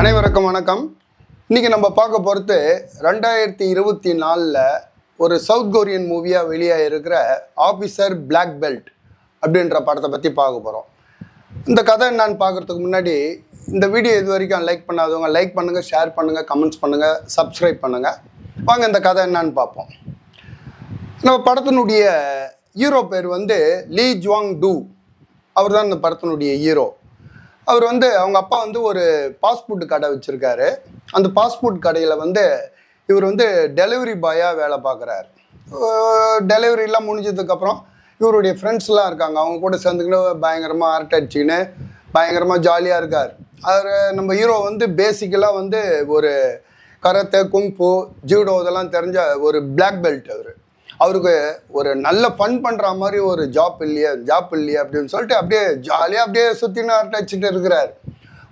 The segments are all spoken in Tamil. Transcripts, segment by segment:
அனைவருக்கும் வணக்கம். இன்றைக்கி நம்ம பார்க்க போகிறது 2024 ஒரு சவுத் கொரியன் மூவியாக வெளியாக இருக்கிற ஆஃபீஸர் பிளாக் பெல்ட் அப்படின்ற படத்தை பற்றி பார்க்க போகிறோம். இந்த கதை என்னான்னு பார்க்குறதுக்கு முன்னாடி இந்த வீடியோ இது வரைக்கும் லைக் பண்ணாதவங்க லைக் பண்ணுங்கள், ஷேர் பண்ணுங்கள், கமெண்ட்ஸ் பண்ணுங்கள், சப்ஸ்கிரைப் பண்ணுங்கள். வாங்க இந்த கதை என்னான்னு பார்ப்போம். நம்ம படத்தினுடைய ஹீரோ பேர் லீ ஜுவாங் டூ. அவர் தான் இந்த படத்தினுடைய ஹீரோ. அவர் அவங்க அப்பா ஒரு பாஸ்போர்ட் கடை வச்சுருக்காரு. அந்த பாஸ்போர்ட் கடையில் இவர் டெலிவரி பாயாக வேலை பார்க்குறாரு. டெலிவரிலாம் முடிஞ்சதுக்கப்புறம் இவருடைய ஃப்ரெண்ட்ஸ்லாம் இருக்காங்க. அவங்க கூட சேர்ந்துக்கிட்டு பயங்கரமாக அரட்டை அடிச்சுக்கின்னு பயங்கரமாக ஜாலியாக இருக்கார். அவர் நம்ம ஹீரோ பேசிக்கலாக ஒரு கராத்தே, குங்ஃபு, ஜூடோ இதெல்லாம் தெரிஞ்ச ஒரு பிளாக் பெல்ட். அவருக்கு ஒரு நல்ல ஃபன் பண்ணுற மாதிரி ஒரு ஜாப் இல்லையே அப்படின்னு சொல்லிட்டு அப்படியே ஜாலியாக அப்படியே சுற்றின்னு அடிச்சுட்டு இருக்கிறார்.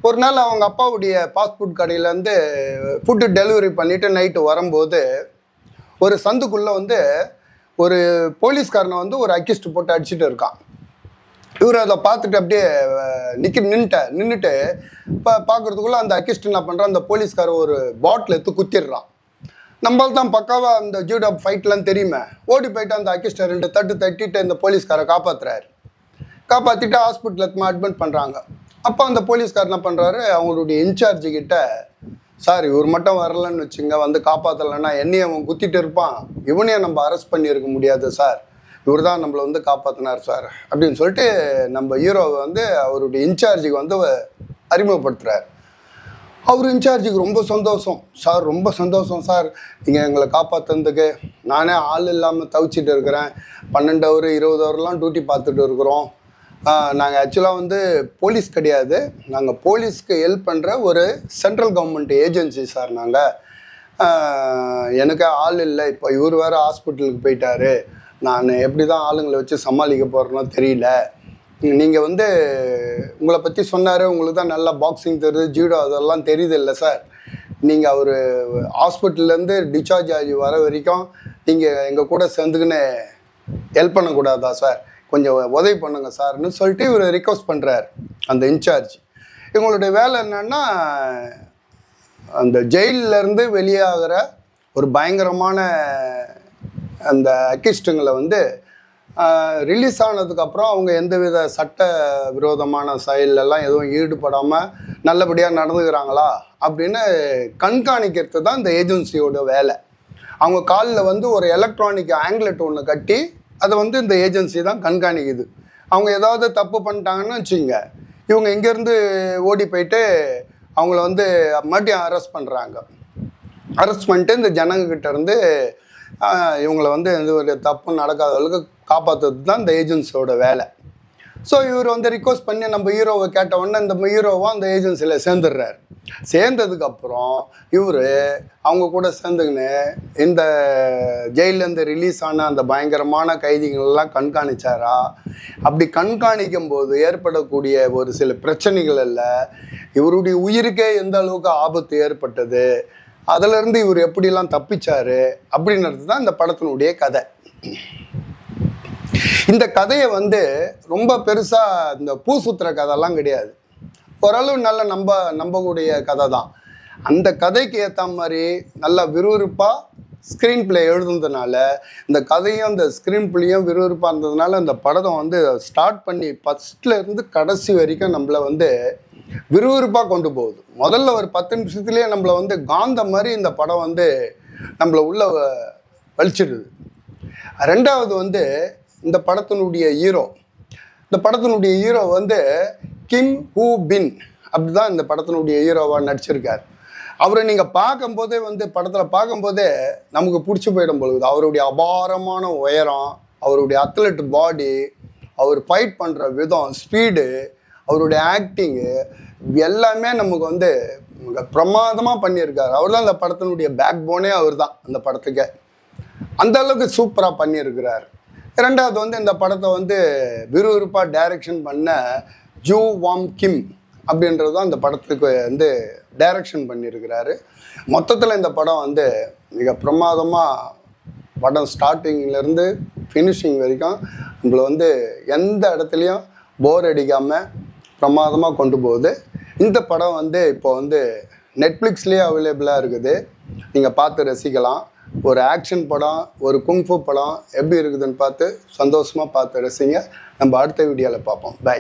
ஒரு நாள் அவங்க அப்பாவுடைய பாஸ்போர்ட் கடையிலேருந்து ஃபுட்டு டெலிவரி பண்ணிவிட்டு நைட்டு வரும்போது ஒரு சந்துக்குள்ளே ஒரு போலீஸ்காரனை ஒரு அக்கிஸ்ட் போட்டு அடிச்சுட்டு இருக்கான். இவர் அதை பார்த்துட்டு அப்படியே நின்றுட்டு பார்க்குறதுக்குள்ளே அந்த அக்கிஸ்ட் என்ன பண்ணுறான், அந்த போலீஸ்காரன் ஒரு பாட்டில் எடுத்து குத்திடுறான். நம்மளால் தான் பக்காவாக அந்த ஜூடோ ஃபைட்லாம் தெரியுமே. ஓடி போயிட்டு அந்த அக்கிஸ்டர் 2 தட்டு தட்டிட்டு இந்த போலீஸ்காரை காப்பாற்றிட்டு ஹாஸ்பிட்டலுக்கு அட்மிட் பண்ணுறாங்க. அப்போ அந்த போலீஸ்கார் என்ன பண்ணுறாரு, அவங்களுடைய இன்சார்ஜு கிட்ட, சார் இவர் மட்டும் வரலன்னு வச்சுங்க, காப்பாற்றலைன்னா என்னையும் அவன் குத்திட்டு இருப்பான், இவனையும் நம்ம அரெஸ்ட் பண்ணியிருக்க முடியாது சார், இவர் தான் நம்மளை காப்பாற்றினார் சார் அப்படின்னு சொல்லிட்டு நம்ம ஹீரோவை அவருடைய இன்சார்ஜுக்கு அறிமுகப்படுத்துகிறார். அவர் இன்சார்ஜுக்கு ரொம்ப சந்தோஷம் சார், ரொம்ப சந்தோஷம் சார், நீங்கள் எங்களை காப்பாற்றுறதுக்கு. நானே ஆள் இல்லாமல் தவிச்சிட்டு இருக்கிறேன். 12 ஹவர் 20 ஹவர்லாம் டியூட்டி பார்த்துட்டு இருக்கிறோம். நாங்கள் ஆக்சுவலாக போலீஸ் கிடையாது, நாங்கள் போலீஸ்க்கு ஹெல்ப் பண்ணுற ஒரு சென்ட்ரல் கவர்மெண்ட் ஏஜென்சி சார். எனக்கு ஆள் இல்லை. இப்போ இவர் வேறு ஹாஸ்பிட்டலுக்கு போயிட்டாரு. நான் எப்படி தான் ஆளுங்களை வச்சு சமாளிக்க போகிறேனோ தெரியல. நீங்கள் உங்களை பற்றி சொன்னார், உங்களுக்கு தான் நல்லா பாக்ஸிங் தெரியுது, ஜூடோ அதெல்லாம் தெரியுது இல்லை சார். நீங்கள் அவர் ஹாஸ்பிட்டல்லேருந்து டிஸ்சார்ஜ் ஆகி வர வரைக்கும் நீங்கள் எங்கள் கூட சேர்ந்துக்கின்னு ஹெல்ப் பண்ணக்கூடாதா சார், கொஞ்சம் உதவி பண்ணுங்க சார்னு சொல்லிட்டு இவர் ரிக்வஸ்ட் பண்ணுறார் அந்த இன்சார்ஜ். இவங்களுடைய வேலை என்னன்னா, அந்த ஜெயிலிருந்து வெளியாகிற ஒரு பயங்கரமான அந்த அக்கிஸ்ட்டுங்களை ரிலீஸ் ஆனதுக்கப்புறம் அவங்க எந்தவித சட்ட விரோதமான செயலெல்லாம் எதுவும் ஈடுபடாமல் நல்லபடியாக நடந்துக்கிறாங்களா அப்படின்னு கண்காணிக்கிறது தான் இந்த ஏஜென்சியோட வேலை. அவங்க காலில் ஒரு எலக்ட்ரானிக் ஆங்கிலெட் ஒன்று கட்டி அதை இந்த ஏஜென்சி தான் கண்காணிக்குது. அவங்க ஏதாவது தப்பு பண்ணிட்டாங்கன்னு வச்சுங்க, இவங்க இங்கேருந்து ஓடி போயிட்டு அவங்கள மறுபடியும் அரெஸ்ட் பண்ணுறாங்க. அரெஸ்ட் பண்ணிட்டு இந்த ஜனங்கக்கிட்ட இருந்து இவங்களை எந்த ஒரு தப்பும் நடக்காதவர்களுக்கு காப்பாற்றுறது தான் இந்த ஏஜென்சியோட வேலை. ஸோ இவர் ரிக்வஸ்ட் பண்ணி நம்ம ஹீரோவை கேட்ட உடனே இந்த ஹீரோவை அந்த ஏஜென்சியில் சேர்ந்துடுறாரு. சேர்ந்ததுக்கப்புறம் இவர் அவங்க கூட சேர்ந்துக்கின்னு இந்த ஜெயிலேருந்து ரிலீஸ் ஆன அந்த பயங்கரமான கைதிகளெல்லாம் கண்காணிச்சாரா. அப்படி கண்காணிக்கும் போது ஏற்படக்கூடிய ஒரு சில பிரச்சனைகளில் இவருடைய உயிருக்கே எந்த அளவுக்கு ஆபத்து ஏற்பட்டது, அதிலிருந்து இவர் எப்படிலாம் தப்பிச்சாரு அப்படின்றது தான் இந்த படத்தினுடைய கதை. இந்த கதையை ரொம்ப பெருசாக இந்த பூ சுத்துற கதைலாம் கிடையாது, ஓரளவு நல்ல நம்பக்கூடிய கதை தான். அந்த கதைக்கு ஏற்ற மாதிரி நல்லா விறுவிறுப்பாக ஸ்க்ரீன் பிளே எழுதுனதுனால இந்த கதையும் அந்த ஸ்க்ரீன் பிளேயும் விறுவிறுப்பாக இருந்ததுனால இந்த படத்தை ஸ்டார்ட் பண்ணி ஃபஸ்ட்லேருந்து கடைசி வரைக்கும் நம்மளை விறுவிறுப்பாக கொண்டு போகுது. முதல்ல ஒரு 10 நிமிஷத்துலேயே நம்மளை காந்த மாதிரி இந்த படம் நம்மளை உள்ள வலிச்சிடுது. ரெண்டாவது இந்த படத்தினுடைய ஹீரோ கிம் ஹூ பின் அப்படிதான் இந்த படத்தினுடைய ஹீரோவாக நடிச்சிருக்கார். அவரை நீங்கள் பார்க்கும்போதே படத்தில் பார்க்கும்போதே நமக்கு பிடிச்சி போயிடும் பொழுது. அவருடைய அபாரமான உயரம், அவருடைய அத்லெட் பாடி, அவர் ஃபைட் பண்ணுற விதம், ஸ்பீடு, அவருடைய ஆக்டிங்கு எல்லாமே நமக்கு பிரமாதமாக பண்ணியிருக்காரு. அவர் தான் இந்த படத்தினுடைய பேக் போனே அவர் தான் அந்த படத்துக்கு. அந்த அளவுக்கு சூப்பராக பண்ணியிருக்கிறார். ரெண்டாவது இந்த படத்தை விறுவிறுப்பாக டைரக்ஷன் பண்ண ஜூ வாம் கிம் அப்படின்றது தான் இந்த படத்துக்கு டைரக்ஷன் பண்ணியிருக்கிறாரு. மொத்தத்தில் இந்த படம் மிக பிரமாதமாக படம் ஸ்டார்டிங்லேருந்து ஃபினிஷிங் வரைக்கும் நம்மளை எந்த இடத்துலையும் போர் அடிக்காமல் பிரமாதமாக கொண்டு போகுது. இந்த படம் இப்போ நெட்ஃப்ளிக்ஸ்லேயே அவைலபிளாக இருக்குது. நீங்கள் பார்த்து ரசிக்கலாம். ஒரு ஆக்ஷன் படம், ஒரு குங்ஃபு படம் எப்படி இருக்குதுன்னு பார்த்து சந்தோஷமாக பார்த்து ரசிங்க. நம்ம அடுத்த வீடியோவில் பார்ப்போம். பை.